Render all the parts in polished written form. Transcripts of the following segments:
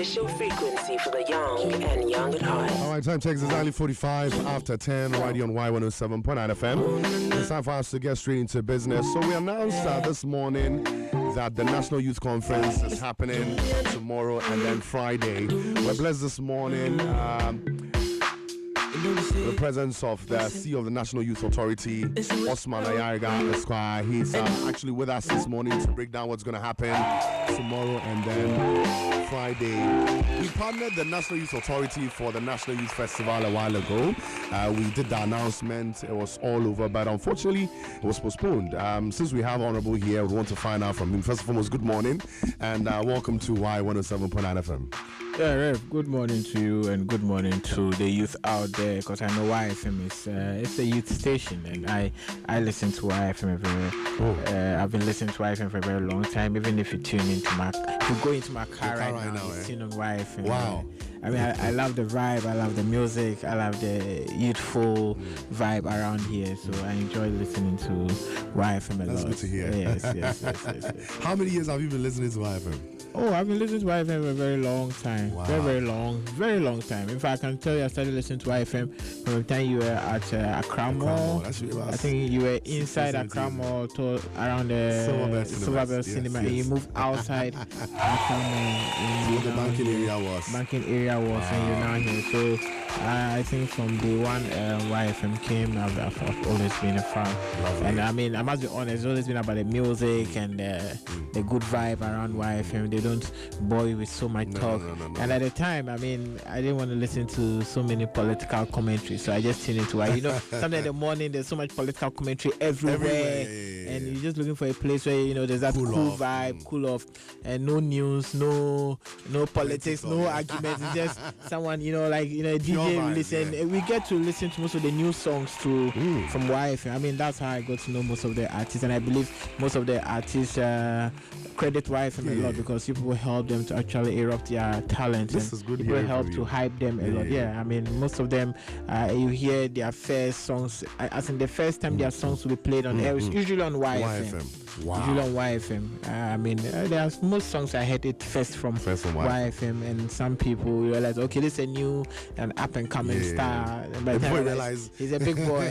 special frequency for the young and young at heart. All right, time checks exactly 45 after 10, right here on Y107.9 FM. It's time for us to get straight into business. So we announced this morning that the National Youth Conference is happening tomorrow and then Friday. We're blessed this morning. The presence of the CEO of the National Youth Authority, Osman Ayariga, Erskine. He's actually with us this morning to break down what's going to happen tomorrow and then Friday. We partnered the National Youth Authority for the National Youth Festival a while ago. We did the announcement. It was all over, but unfortunately, it was postponed. Since we have Honorable here, we want to find out from him. First and foremost, good morning and welcome to Y107.9 FM. Yeah, Rev, good morning to you and good morning to the youth out there, because I know YFM is it's a youth station and I listen to YFM I've been listening to YFM for a very long time. Even if you tune into if you go into my car right now, it's tuned on YFM. Wow. I mean, I love the vibe, I love the music, I love the youthful vibe around here, so I enjoy listening to YFM a lot. That's good to hear. Yes. How many years have you been listening to YFM? Oh, I've been listening to YFM for a very long time. Wow. Very long time. In fact, I can tell you I started listening to YFM from the time you were at Accra Mall. That's really I think you were inside Accra Mall around the Silverbell Cinema, and you moved outside Accra Mall. The banking area was. And you're now here. So I think from day one, YFM came. I've always been a fan. Lovely. And I mean, I must be honest, it's always been about the music and the good vibe around YFM. They don't bore you with so much talk. No. And at the time, I mean, I didn't want to listen to so many political commentary, so I just tuned into it. Sometimes in the morning there's so much political commentary everywhere. And you're just looking for a place where there's that cool vibe, cool off, and no news, no politics, no arguments. It's just someone, a DJ will listen. Yeah. We get to listen to most of the new songs too from YFM. I mean, that's how I got to know most of the artists, and I believe most of the artists credit YFM a lot, because people help them to actually erupt their talent. This is good. People help to hype them a lot. Yeah, I mean, most of them, you hear their first songs, as in the first time their songs will be played on air, usually on YFM. Wow. Usually on YFM. I mean, there's most songs I heard it first from YFM, and some people realize, okay, this is a new and up and coming star. But the boy realize he's a big boy.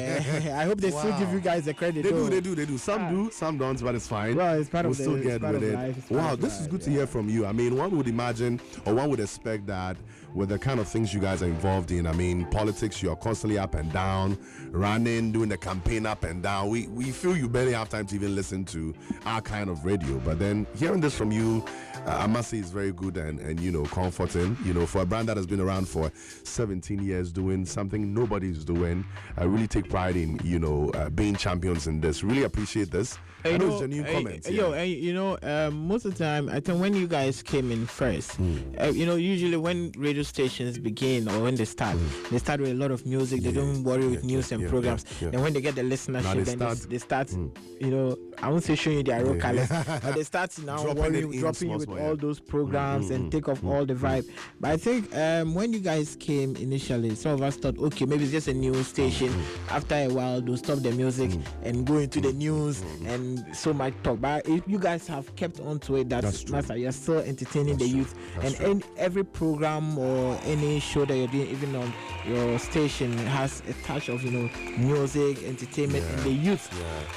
I hope they still give you guys the credit. They do. Some do, some don't, but it's fine. Well, it's part of still get with it. Wow, this is good to hear from you. I mean, one would imagine or one would expect that with the kind of things you guys are involved in. I mean, politics, you're constantly up and down, running, doing the campaign up and down. We feel you barely have time to even listen to our kind of radio. But then hearing this from you, I must say it's very good and comforting. For a brand that has been around for 17 years doing something nobody's doing, I really take pride in, being champions in this. Really appreciate this. I know it's genuine comments. Most of the time, I think when you guys came in first, usually when radio stations begin or when they start with a lot of music. They don't worry with news and programs. And when they get the listenership, they start I won't say showing you their real colors, but they start now dropping you with all those programs and take off all the vibe. But I think when you guys came initially, some of us thought, okay, maybe it's just a news station. After a while, they'll stop the music and go into the news and so much talk. But if you guys have kept on to it, that's master. You're still entertaining the youth, and every program or any show that you're doing, even on your station, has a touch of music, entertainment, and the youth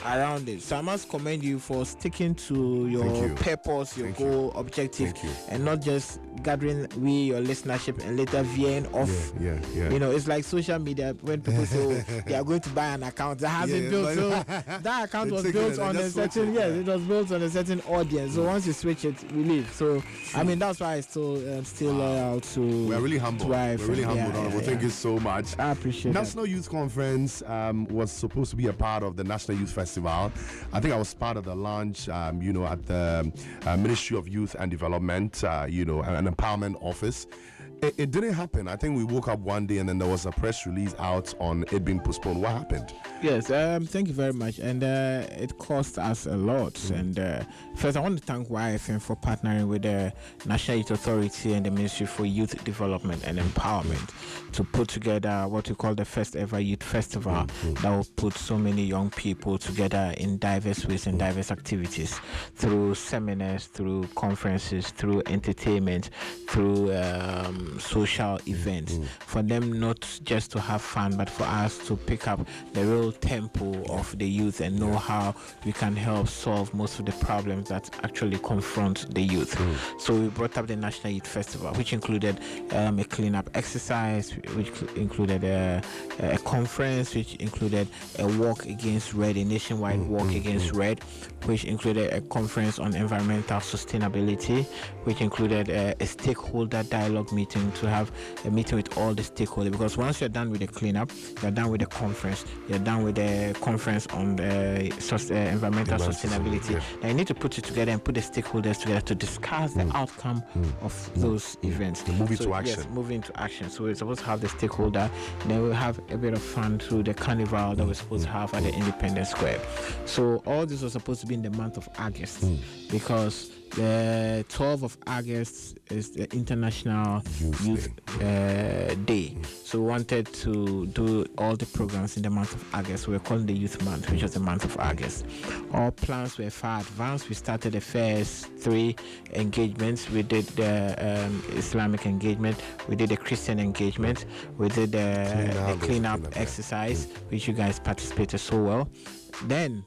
around it. So I must commend you for sticking to your purpose, your goal, objective, and not just gathering your listenership and later veering off. It's like social media when people say they are going to buy an account that hasn't built. So that account was built on a certain it was built on a certain audience. So once you switch it, we leave. So I mean, that's why I still loyal to. We're really humble. Thank you so much. I appreciate National Youth Conference was supposed to be a part of the National Youth Festival. I think I was part of the launch, at the Ministry of Youth and Development, an empowerment office. It didn't happen. I think we woke up one day and then there was a press release out on it being postponed. What happened? Yes, thank you very much. And it cost us a lot. And first, I want to thank YFM for partnering with the National Youth Authority and the Ministry for Youth Development and Empowerment to put together what we call the first ever youth festival that will put so many young people together in diverse ways and diverse activities through seminars, through conferences, through entertainment, through social events, for them not just to have fun, but for us to pick up the real tempo of the youth and know how we can help solve most of the problems that actually confront the youth. So we brought up the National Youth Festival, which included a cleanup exercise, which included a conference, which included a walk against red, a nationwide walk against red, which included a conference on environmental sustainability, which included a stakeholder dialogue meeting to have a meeting with all the stakeholders. Because once you're done with the cleanup, you're done with the conference, you're done with the conference on the environmental sustainability. Now you need to put it together and put the stakeholders together to discuss the outcome of those events. Move into action. Yes, moving into action. So we're supposed to have the stakeholder, then we'll have a bit of fun through the carnival that we're supposed to have at the Independence Square. So all this was supposed to be in the month of August because the 12th of August is the International Youth Day. So we wanted to do all the programs in the month of August. We're calling the Youth Month, which was the month of August. All plans were far advanced. We started the first 3 engagements. We did the Islamic engagement. We did the Christian engagement. We did the cleanup exercise, which you guys participated so well. Then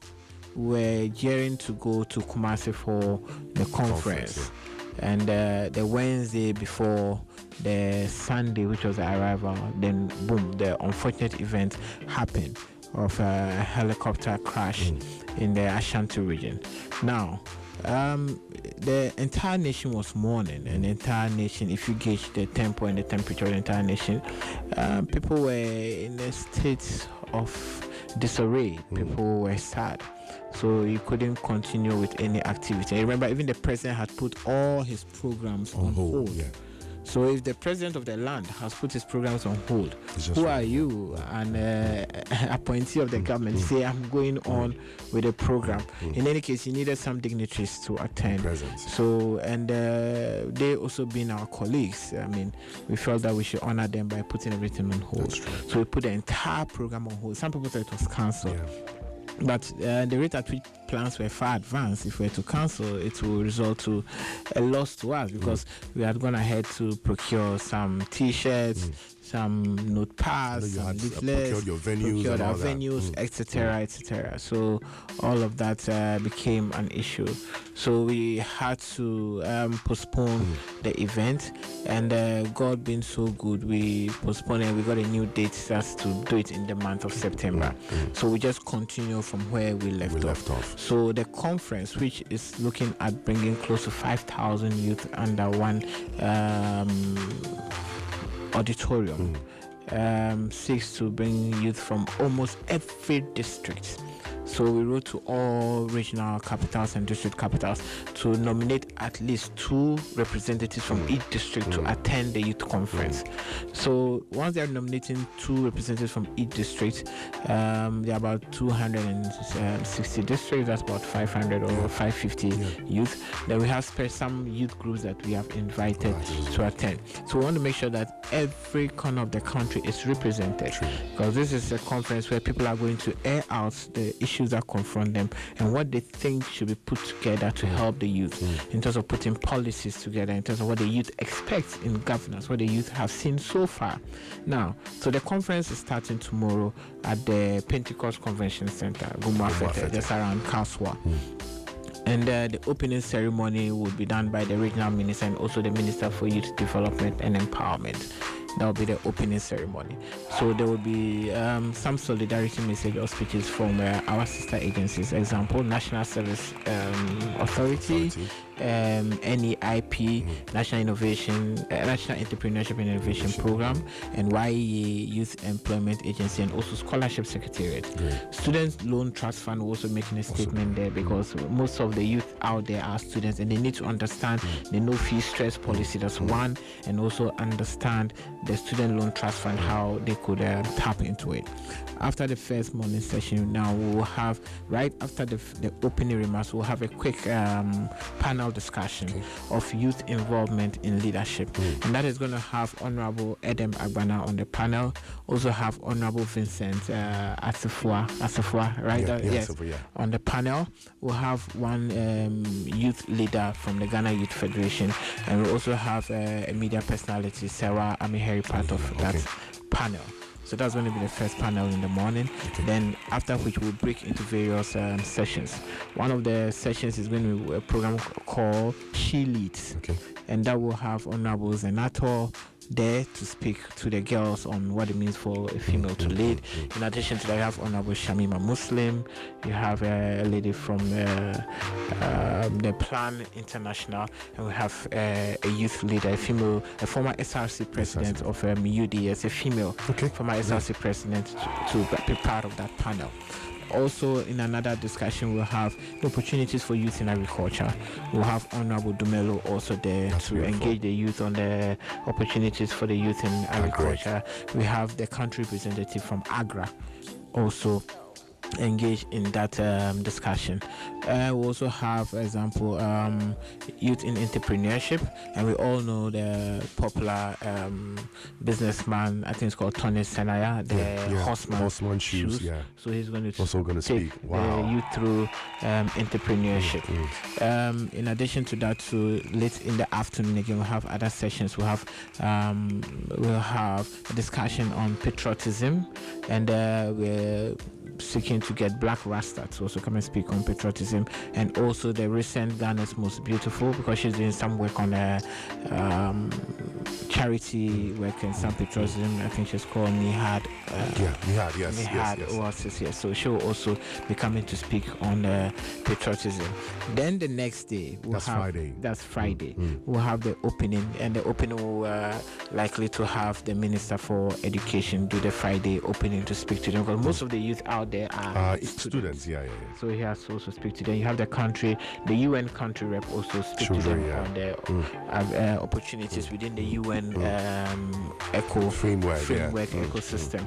we're gearing to go to Kumasi for the conference. And the Wednesday before the Sunday, which was the arrival, then boom, the unfortunate event happened of a helicopter crash in the Ashanti region. Now, the entire nation was mourning, and the entire nation, if you gauge the tempo and the temperature of the entire nation, people were in a state of disarray. People were sad. So you couldn't continue with any activity. I remember even the president had put all his programs on hold. So if the president of the land has put his programs on hold, who are you, an appointee of the government, say I'm going on with the program? In any case, he needed some dignitaries to attend. So, and they also being our colleagues, I mean, we felt that we should honor them by putting everything on hold. So we put the entire program on hold. Some people thought it was cancelled. But the rate at which plans were far advanced, if we were to cancel, it will result to a loss to us because we had gone ahead to procure some T-shirts, some notepads, some leaflets, procured our venues, etc., etc. So all of that became an issue. So we had to postpone the event, and God being so good, we postponed it. We got a new date just to do it in the month of September. So we just continue from where we left off. So the conference, which is looking at bringing close to 5,000 youth under one auditorium, seeks to bring youth from almost every district. So we wrote to all regional capitals and district capitals to nominate at least 2 representatives from each district to attend the youth conference. So once they're nominating 2 representatives from each district, there are about 260 districts, that's about 500 or 550 youth. Then we have some youth groups that we have invited to attend. So we want to make sure that every corner of the country is represented, because this is a conference where people are going to air out the issues that confront them and what they think should be put together to help the youth in terms of putting policies together, in terms of what the youth expects in governance, what the youth have seen so far. Now, so the conference is starting tomorrow at the Pentecost Convention Center, Gumafete, just around Kaswa. And the opening ceremony will be done by the regional minister and also the Minister for Youth Development and Empowerment. That will be the opening ceremony. So there will be some solidarity message or speeches from our sister agencies. Example, National Service Authority. NEIP, National Entrepreneurship and Innovation Program, and YEA Youth Employment Agency, and also Scholarship Secretariat. Student Loan Trust Fund will also making a statement there, because most of the youth out there are students, and they need to understand the no fee stress policy. That's one, and also understand the Student Loan Trust Fund, how they could tap into it. After the first morning session, now we will have, right after the opening remarks, we'll have a quick panel discussion of youth involvement in leadership, and that is going to have Honorable Edem Agbana on the panel. Also have Honorable Vincent Asifua, right? Yes, on the panel. We'll have one youth leader from the Ghana Youth Federation, and we'll also have a media personality, Sarah Amiheri, part of that panel. So that's going to be the first panel in the morning. Then after which we'll break into various sessions. One of the sessions is going to be a program called She Leads. And that will have Honorable Zenator there to speak to the girls on what it means for a female to lead. In addition to that, you have Honorable Shamima Muslim. You have a lady from the Plan International, and we have a youth leader, a female, a former SRC president of UDS, a female former SRC president to be part of that panel. Also, in another discussion, we'll have opportunities for youth in agriculture. We'll have Honorable Dumelo also there to engage the youth on the opportunities for the youth in agriculture. We have the country representative from Agra also engage in that discussion. We also have, for example, youth in entrepreneurship, and we all know the popular businessman, I think it's called Tony Senaya, the Osman shoes. So he's going to also going to speak the youth through entrepreneurship. In addition to that, so late in the afternoon again, we'll have other sessions. We'll have a discussion on patriotism, and we're seeking to get Black Rasta to also come and speak on patriotism, and also the recent Ghana's Most Beautiful, because she's doing some work on charity work and some patriotism. I think she's called Nihad. Yes. So she'll also be coming to speak on patriotism. Then the next day, That's Friday. We'll have the opening, and the opening will likely to have the Minister for Education do the Friday opening to speak to them, because most of the youth out there are students. So he has to also speak to them. You have the UN country rep also speak to them on the opportunities within the UN framework ecosystem.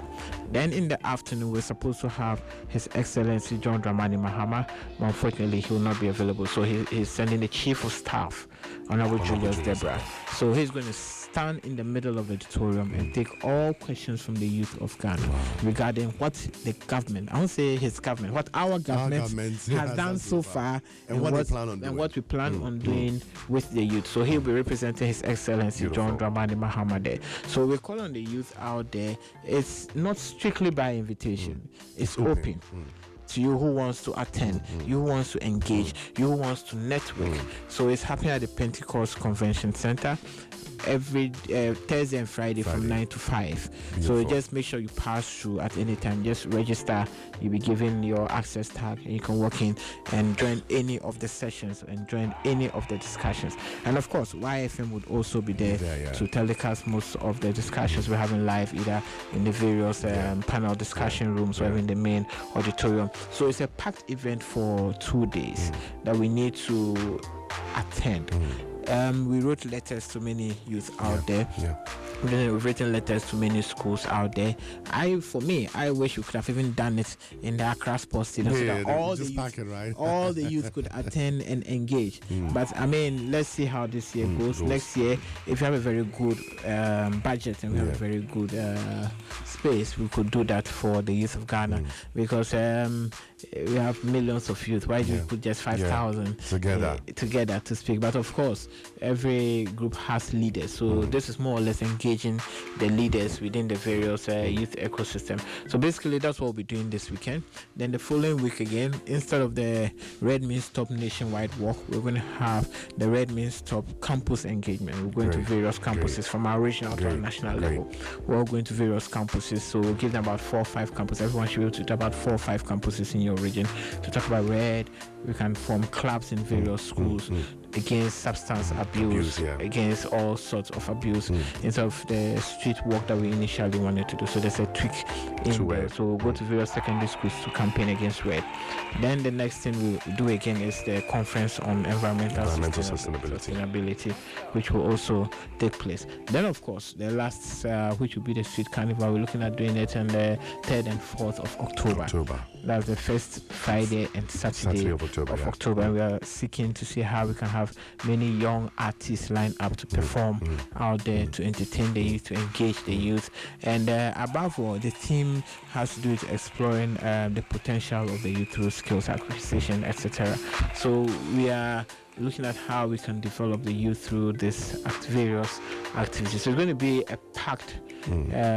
Then in the afternoon, we're supposed to have His Excellency John Dramani Mahama, but unfortunately he will not be available. So he's sending the Chief of Staff, Honorable Julius Debra. So he's going to stand in the middle of the auditorium and take all questions from the youth of Ghana regarding what the government, I won't say his government, what our government has done so far, and what we plan on doing with the youth. So he'll be representing His Excellency John Dramani Mahama there. So we call on the youth out there. It's not strictly by invitation. It's open. To you who wants to attend, you who wants to engage, you who wants to network. So it's happening at the Pentecost Convention Center every Thursday and Friday from 9 to 5. So just make sure you pass through at any time. Just register. You'll be given your access tag, and you can walk in and join any of the sessions and join any of the discussions. And of course, YFM would also be there to telecast most of the discussions we're having live, either in the various panel discussion rooms or in the main auditorium. So it's a packed event for 2 days that we need to attend. We wrote letters to many youth out there. We've written letters to many schools out there. I wish we could have even done it in the Accra Sports Stadium, so that all the youth could attend and engage. But I mean, let's see how this year goes. Next year, if you have a very good budget and we have a very good space, we could do that for the youth of Ghana, because we have millions of youth. Why do we put just 5,000 together to speak? But of course, every group has leaders. So this is more or less engaging the leaders within the various youth ecosystem. So basically, that's what we'll be doing this weekend. Then the following week again, instead of the Red Means Stop nationwide walk, we're going to have the Red Means Stop campus engagement. We're going to various campuses from our regional to our national level. We're all going to various campuses. So we'll give them about 4 or 5 campuses. Everyone should be able to talk about 4 or 5 campuses in your region to talk about red. We can form clubs in various schools against substance abuse, against all sorts of abuse, instead of the street walk that we initially wanted to do. So there's a tweak in there. So we'll go to various secondary schools to campaign against red. Then the next thing we'll do again is the conference on environmental sustainability, which will also take place. Then of course the last, which will be the street carnival, we're looking at doing it on the 3rd and 4th of October. That's the first Friday and Saturday of October. And we are seeking to see how we can have many young artists line up to perform out there, to entertain the youth, to engage the youth. And above all, the theme has to do with exploring the potential of the youth through skills acquisition, etc. So we are looking at how we can develop the youth through this various activities. So it's going to be a packed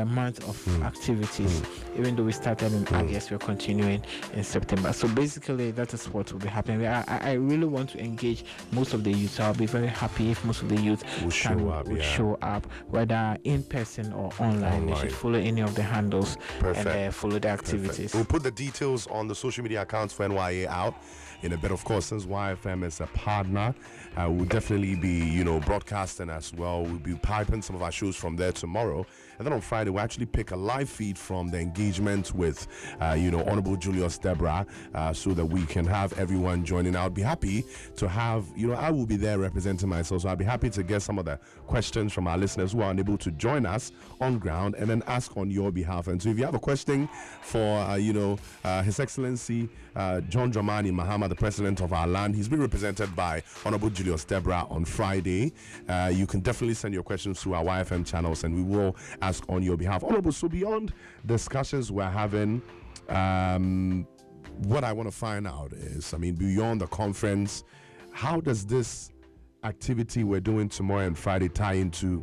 month of activities. Even though we started in August, we're continuing in September. So basically, that is what will be happening. I really want to engage most of the youth. So I'll be very happy if most of the youth will show up, whether in person or online. They should follow any of the handles and follow the activities. We'll put the details on the social media accounts for NYA out in a bit. Of course, since YFM is a partner, we'll definitely be, broadcasting as well. We'll be piping some of our shows from there tomorrow. And then on Friday, we'll actually pick a live feed from the engagement with, Honorable Julius Deborah, so that we can have everyone joining. I'll be happy to have, I will be there representing myself. So I'll be happy to get some of the questions from our listeners who are unable to join us on ground and then ask on your behalf. And so if you have a question for, His Excellency John Dramani Mahama, the president of our land, he's been represented by Honorable Julius Deborah on Friday. You can definitely send your questions to our YFM channels and we will ask on your behalf. Honorable, so beyond discussions we're having, what I want to find out is, beyond the conference, how does this activity we're doing tomorrow and Friday tie into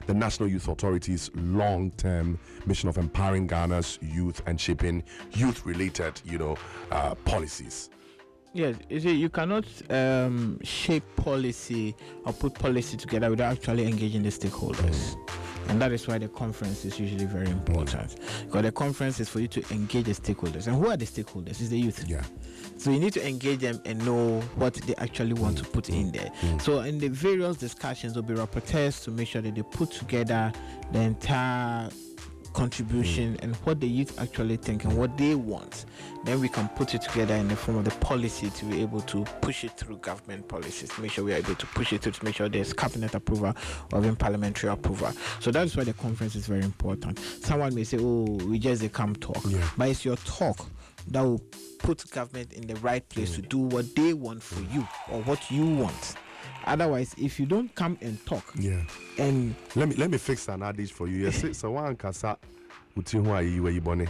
the National Youth Authority's long-term mission of empowering Ghana's youth and shaping youth-related, policies? Yes, you cannot shape policy or put policy together without actually engaging the stakeholders. And that is why the conference is usually very important. Because the conference is for you to engage the stakeholders. And who are the stakeholders? It's the youth. Yeah. So you need to engage them and know what they actually want to put in there. So in the various discussions, there will be rapporteurs to make sure that they put together the entire contribution and what the youth actually think and what they want. Then we can put it together in the form of the policy to be able to push it through government policies, to make sure we are able to push it through, to make sure there's cabinet approval or even parliamentary approval. So that's why the conference is very important. Someone may say, we just come talk, but it's your talk that will put government in the right place to do what they want for you or what you want. Otherwise, if you don't come and talk, and let me fix an adage for you. Yes, so one kasa uti hu ayi we ibone.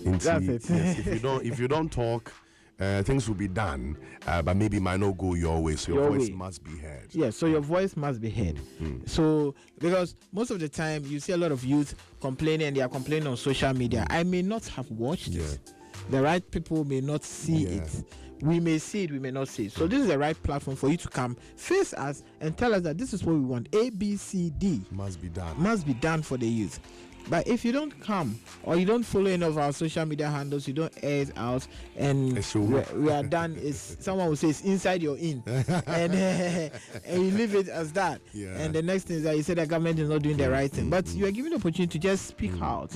That's it. Yes, if you don't talk, things will be done, but maybe might not go your way. So your voice must be heard. Yeah, so your voice must be heard. So because most of the time you see a lot of youth complaining, and they are complaining on social media. I may not have watched it. The right people may not see it. We may see it, we may not see it. So this is the right platform for you to come face us and tell us that this is what we want. A, B, C, D must be done for the youth. But if you don't come or you don't follow any of our social media handles, you don't air it out, and we are done. Is someone will say it's inside your in, and you leave it as that. And the next thing is that you say the government is not doing the right thing, but you are given the opportunity to just speak out.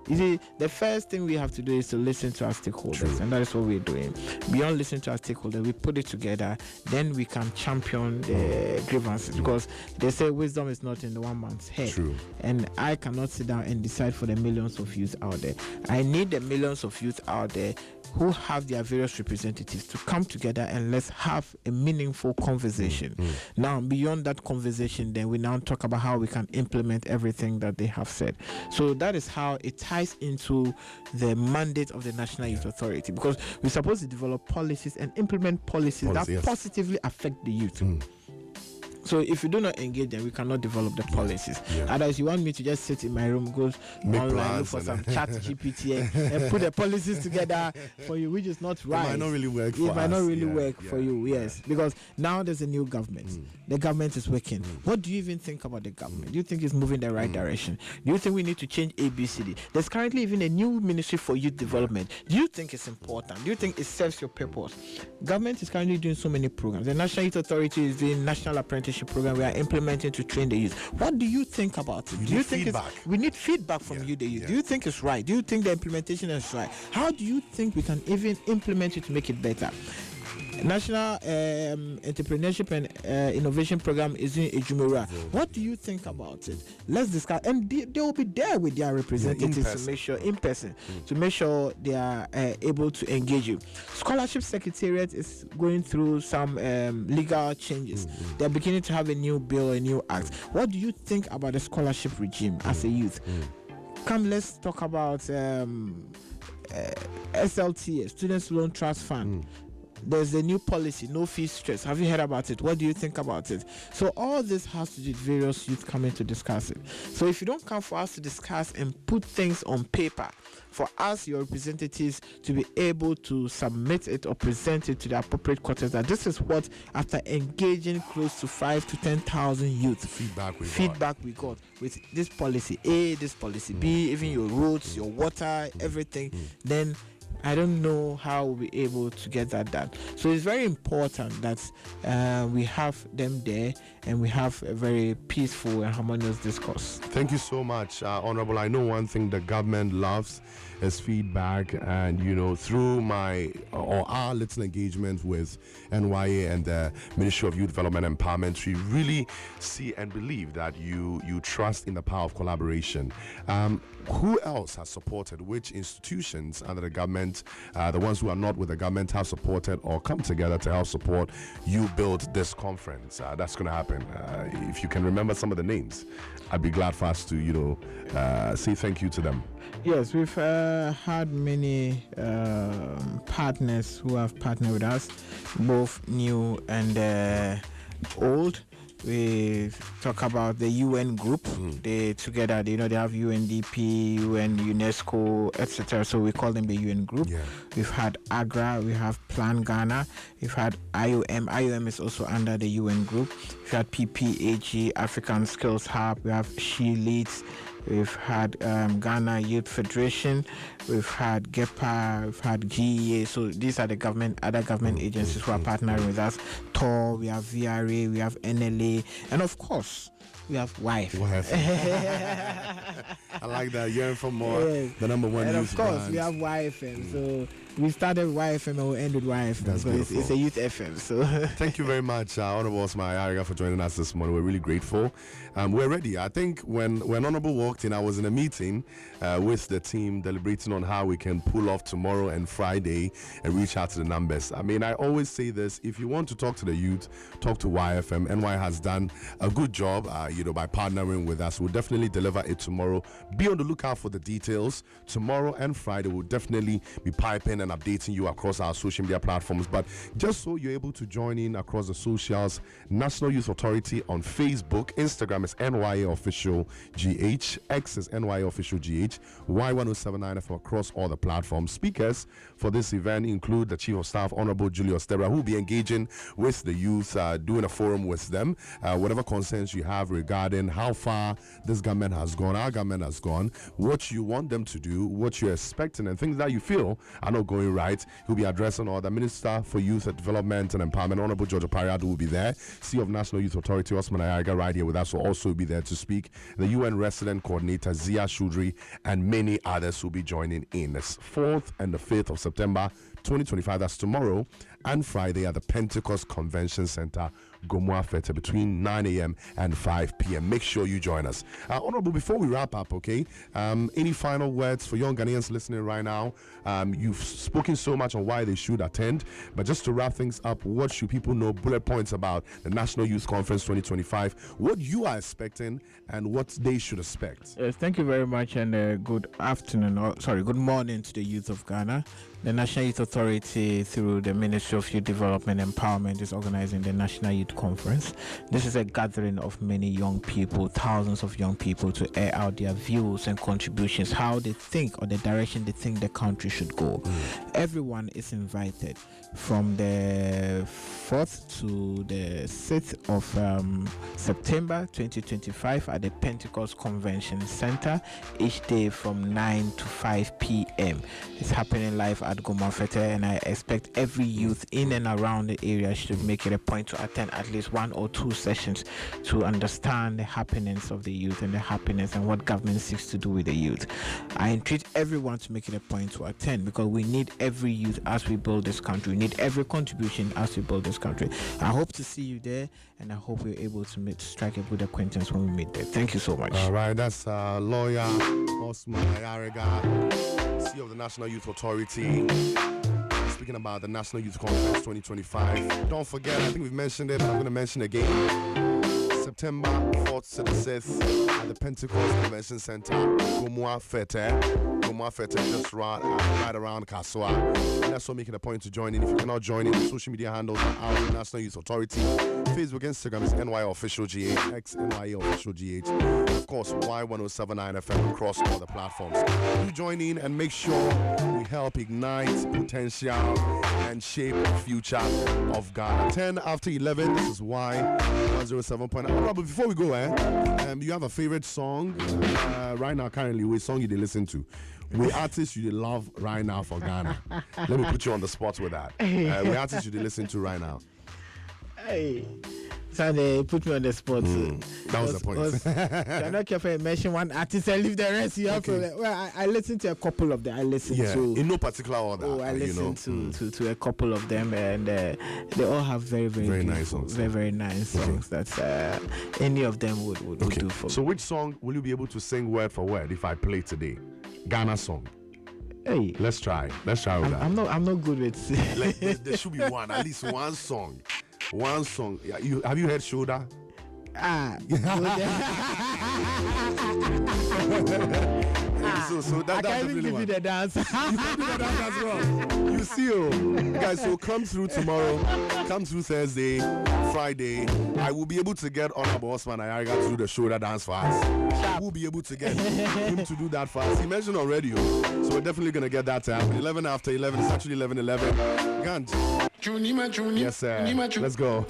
You see, the first thing we have to do is to listen to our stakeholders, and that is what we're doing. Beyond listening to our stakeholders, we put it together, then we can champion the grievances, because they say wisdom is not in the one man's head. And I cannot sit down and decide for the millions of youth out there. I need the millions of youth out there who have their various representatives to come together and let's have a meaningful conversation. Now, beyond that conversation, then we now talk about how we can implement everything that they have said. So that is how it ties into the mandate of the National Youth Authority, because we're supposed to develop policies and implement policies that positively affect the youth. So if you do not engage, then we cannot develop the policies. Otherwise, you want me to just sit in my room, go online, look for some chat GPT and put the policies together for you, which is not right. It might not really work for us. It might not really work for you, yes. Because now there's a new government. The government is working. What do you even think about the government? Do you think it's moving in the right direction? Do you think we need to change ABCD? There's currently even a new ministry for youth development. Do you think it's important? Do you think it serves your purpose? Government is currently doing so many programs. The National Youth Authority is doing national apprenticeship program we are implementing to train the youth. What do you think about it? Do you think we need feedback from you, the youth? Do you think it's right? Do you think the implementation is right? How do you think we can even implement it to make it better? National Entrepreneurship and Innovation Program is in Ejumura. What do you think about it? Let's discuss, and they will be there with their representatives to make sure in person to make sure they are able to engage you. Scholarship Secretariat is going through some legal changes. They're beginning to have a new bill, a new act. What do you think about the scholarship regime as a youth? Come, let's talk about SLTS, Students Loan Trust Fund. There's a new policy, no fee stress. Have you heard about it? What do you think about it? So all this has to do with various youth coming to discuss it. So if you don't come for us to discuss and put things on paper, for us, your representatives, to be able to submit it or present it to the appropriate quarters, that this is what, after engaging close to 5 to 10,000 youth, feedback we got with this policy A, this policy B, even your roads, your water, everything, then I don't know how we'll be able to get that done. So it's very important that we have them there and we have a very peaceful and harmonious discourse. Thank you so much, Honorable. I know one thing the government loves is feedback, and through my or our little engagement with NYA and the Ministry of Youth Development and Empowerment, we really see and believe that you trust in the power of collaboration. Who else has supported? Which institutions under the government, the ones who are not with the government, have supported or come together to help support you build this conference? That's going to happen. If you can remember some of the names, I'd be glad for us to say thank you to them. Yes, we've had many partners who have partnered with us, both new and old. We talk about the UN group. They together, they have UNDP, UN, UNESCO, etc. So we call them the UN group. We've had AGRA, we have Plan Ghana, we've had IOM. IOM is also under the UN group. We've had PPAG, African Skills Hub. We have She Leads. We've had Ghana Youth Federation, we've had GEPA, we've had GEA. So these are the other government agencies who are partnering with us. TOR, we have VRA, we have NLA, and of course, we have WIFE. I like that. Yearn for more. Yes. The number one. And youth of course, brand. we have YFM. So we started YFM and we ended YFM. That's so it's a youth FM. So thank you very much, Honorable Osman Ayariga, for joining us this morning. We're really grateful. We're ready. I think when Honorable walked in, I was in a meeting with the team deliberating on how we can pull off tomorrow and Friday and reach out to the numbers. I mean, I always say this: if you want to talk to the youth, talk to YFM. NY has done a good job, by partnering with us. We'll definitely deliver it tomorrow. Be on the lookout for the details. Tomorrow and Friday, we'll definitely be piping and updating you across our social media platforms. But just so you're able to join in across the socials, National Youth Authority on Facebook, Instagram is NYA Official GH, X is NYA Official GH, Y1079 FM across all the platforms. Speakers for this event include the Chief of Staff, Honorable Julius Debra, who will be engaging with the youth, doing a forum with them. Whatever concerns you have regarding how far this government has gone, our government has gone, what you want them to do, what you're expecting, and things that you feel are not going right. He'll be addressing all. The Minister for Youth Development and Empowerment, Honorable George Pariado, will be there. CEO of National Youth Authority, Osman Ayariga, right here with us, will also be there to speak. The UN Resident Coordinator, Zia Shudri, and many others will be joining in. It's 4th and the 5th of September 2025. That's tomorrow and Friday at the Pentecost Convention Center, Gomoa Fete between 9 a.m. and 5 p.m. Make sure you join us. Honorable, before we wrap up, okay, any final words for young Ghanaians listening right now? You've spoken so much on why they should attend, but just to wrap things up, what should people know, bullet points about the National Youth Conference 2025, what you are expecting and what they should expect? Yes, thank you very much, and good morning to the youth of Ghana. The National Youth Authority, through the Ministry of Youth Development and Empowerment, is organizing the National Youth Conference. This is a gathering of many young people, thousands of young people, to air out their views and contributions, how they think or the direction they think the country should go. Everyone is invited from the 4th to the 6th of September 2025 at the Pentecost Convention Center, each day from 9 to 5 p.m. It's happening live at Gomoa Fete, and I expect every youth in and around the area should make it a point to attend at least 1 or 2 sessions to understand the happenings of the youth and the happiness and what government seeks to do with the youth. I entreat everyone to make it a point to attend, because we need every youth as we build this country. We need every contribution as we build this country. I hope to see you there, and I hope we're able to strike a good acquaintance when we meet there. Thank you so much. All right, that's lawyer Osman Ayariga, CEO of the National Youth Authority, speaking about the National Youth Conference 2025. Don't forget, I think we've mentioned it, but I'm going to mention again. September 4th to the 6th at the Pentecost Convention Center, Gomoa Fete. Gomoa Fete just right around Kaswa. And that's what making a point to join in. If you cannot join in, the social media handles are our National Youth Authority. Facebook, Instagram is NY Official GH, X NYA Official GH. And of course, Y1079 FM across all the platforms. You join in and make sure we help ignite potential and shape the future of Ghana. 10 after 11, this is Y107.9. But before we go, you have a favorite song right now, currently, which song you listen to? We artists you love right now for Ghana. Let me put you on the spot with that. We artists you listen to right now. Hey, so they put me on the spot. That was the point. I'm not careful. Mention one artist and leave the rest. You have to. Well, I listen to a couple of them. I listen to in no particular order. I listen to a couple of them, and they all have very nice songs. Very nice songs. That's any of them would do for me. So, which song will you be able to sing word for word if I play today? Ghana song. Hey, let's try with that. I'm not good with. Like, there should be one, at least one song. One song. Have you heard Shoulder? So I can't even give you the dance. You can do the dance as well. You see, guys. So come through tomorrow. Come through Thursday, Friday. I will be able to get Honorable Osman Ayariga to do the shoulder dance for us. We'll be able to get him to do that for us. He mentioned on radio, so we're definitely gonna get that to happen. 11 after 11. It's actually 11:11. Gant. Yes, sir. Let's go.